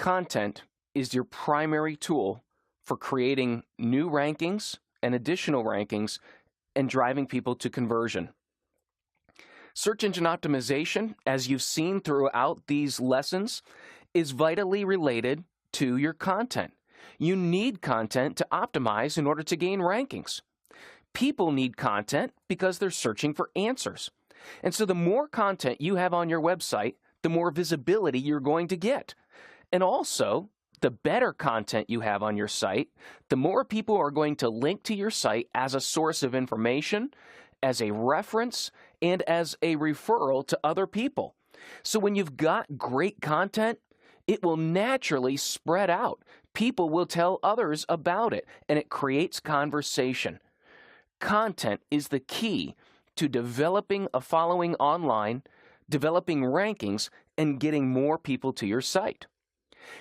Content is your primary tool for creating new rankings and additional rankings and driving people to conversion. Search engine optimization, as you've seen throughout these lessons, is vitally related to your content. You need content to optimize in order to gain rankings. People need content because they're searching for answers. And so the more content you have on your website, the more visibility you're going to get. And also, the better content you have on your site, the more people are going to link to your site as a source of information, as a reference, and as a referral to other people. So when you've got great content, it will naturally spread out. People will tell others about it, and it creates conversation. Content is the key to developing a following online, developing rankings, and getting more people to your site.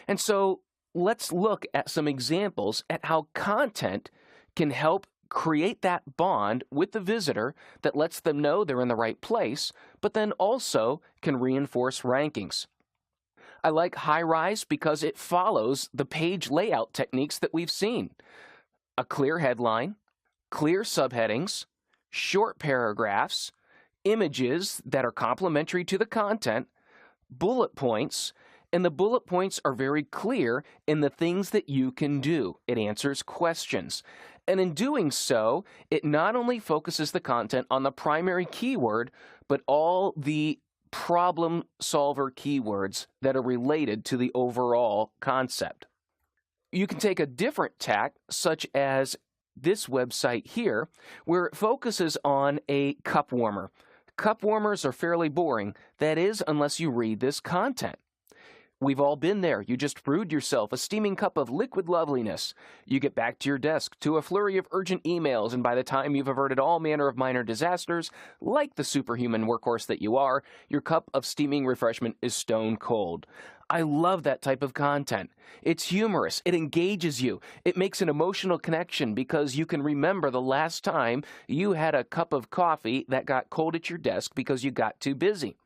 And so let's look at some examples at how content can help create that bond with the visitor that lets them know they're in the right place, but then also can reinforce rankings. I like High-Rise because it follows the page layout techniques that we've seen. A clear headline, clear subheadings, short paragraphs, images that are complementary to the content, bullet points, and the bullet points are very clear in the things that you can do. It answers questions. And in doing so, it not only focuses the content on the primary keyword, but all the problem solver keywords that are related to the overall concept. You can take a different tack, such as this website here, where it focuses on a cup warmer. Cup warmers are fairly boring, that is, unless you read this content. We've all been there. You just brewed yourself a steaming cup of liquid loveliness. You get back to your desk to a flurry of urgent emails, and by the time you've averted all manner of minor disasters, like the superhuman workhorse that you are, your cup of steaming refreshment is stone cold. I love that type of content. It's humorous. It engages you. It makes an emotional connection because you can remember the last time you had a cup of coffee that got cold at your desk because you got too busy.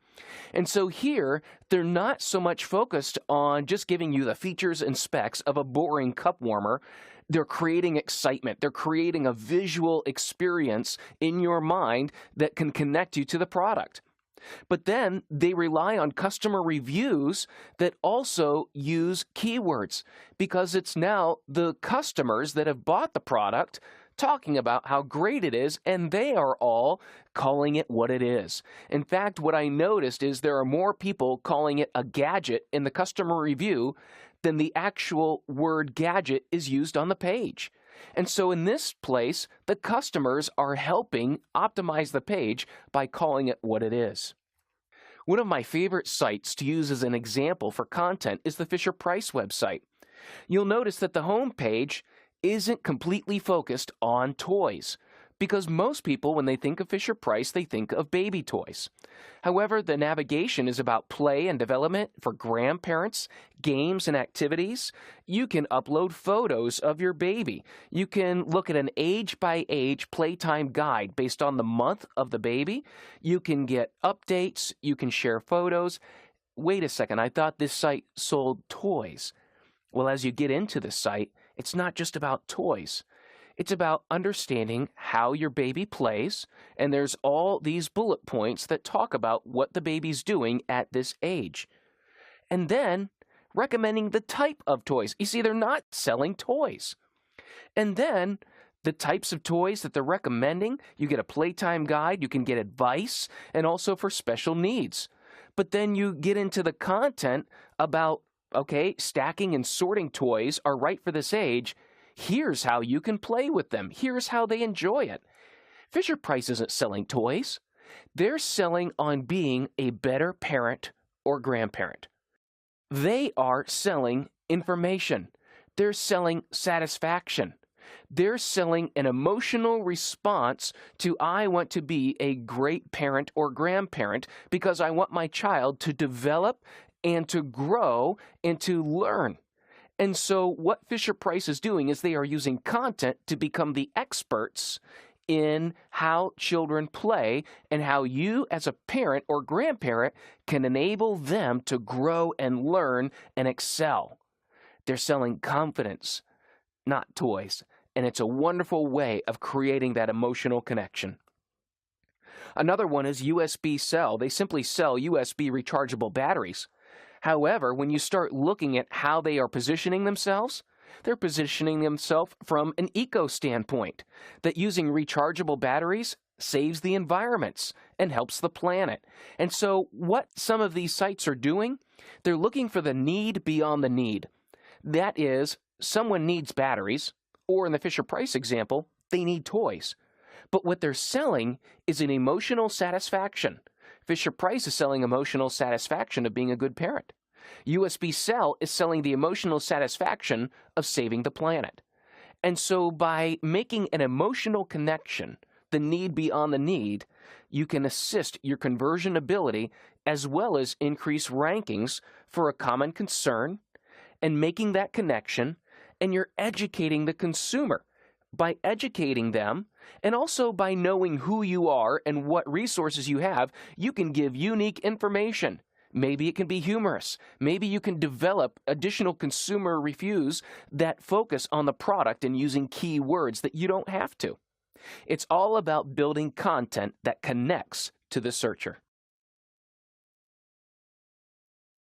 And so here, they're not so much focused on just giving you the features and specs of a boring cup warmer. They're creating excitement. They're creating a visual experience in your mind that can connect you to the product. But then they rely on customer reviews that also use keywords because it's now the customers that have bought the product talking about how great it is, and they are all calling it what it is. In fact, what I noticed is there are more people calling it a gadget in the customer review than the actual word gadget is used on the page. And so in this place, the customers are helping optimize the page by calling it what it is. One of my favorite sites to use as an example for content is the Fisher-Price website. You'll notice that the home page isn't completely focused on toys, because most people, when they think of Fisher-Price, they think of baby toys. However, the navigation is about play and development for grandparents, games and activities. You can upload photos of your baby. You can look at an age-by-age playtime guide based on the month of the baby. You can get updates. You can share photos. Wait a second, I thought this site sold toys. Well, as you get into the site, it's not just about toys. It's about understanding how your baby plays, and there's all these bullet points that talk about what the baby's doing at this age. And then recommending the type of toys. You see, they're not selling toys. And then the types of toys that they're recommending, you get a playtime guide, you can get advice, and also for special needs. But then you get into the content about, okay, stacking and sorting toys are right for this age. Here's how you can play with them. Here's how they enjoy it. Fisher-Price isn't selling toys. They're selling on being a better parent or grandparent. They are selling information. They're selling satisfaction. They're selling an emotional response to, I want to be a great parent or grandparent because I want my child to develop and to grow and to learn. And so what Fisher-Price is doing is they are using content to become the experts in how children play and how you as a parent or grandparent can enable them to grow and learn and excel. They're selling confidence, not toys. And it's a wonderful way of creating that emotional connection. Another one is USB Cell. They simply sell USB rechargeable batteries. However, when you start looking at how they are positioning themselves, they're positioning themselves from an eco standpoint, that using rechargeable batteries saves the environments and helps the planet. And so what some of these sites are doing, they're looking for the need beyond the need. That is, someone needs batteries, or in the Fisher-Price example, they need toys. But what they're selling is an emotional satisfaction. Fisher-Price is selling emotional satisfaction of being a good parent. USB Cell is selling the emotional satisfaction of saving the planet. And so by making an emotional connection, the need beyond the need, you can assist your conversion ability as well as increase rankings for a common concern and making that connection, and you're educating the consumer. By educating them, and also by knowing who you are and what resources you have, you can give unique information. Maybe it can be humorous. Maybe you can develop additional consumer reviews that focus on the product and using key words that you don't have to. It's all about building content that connects to the searcher.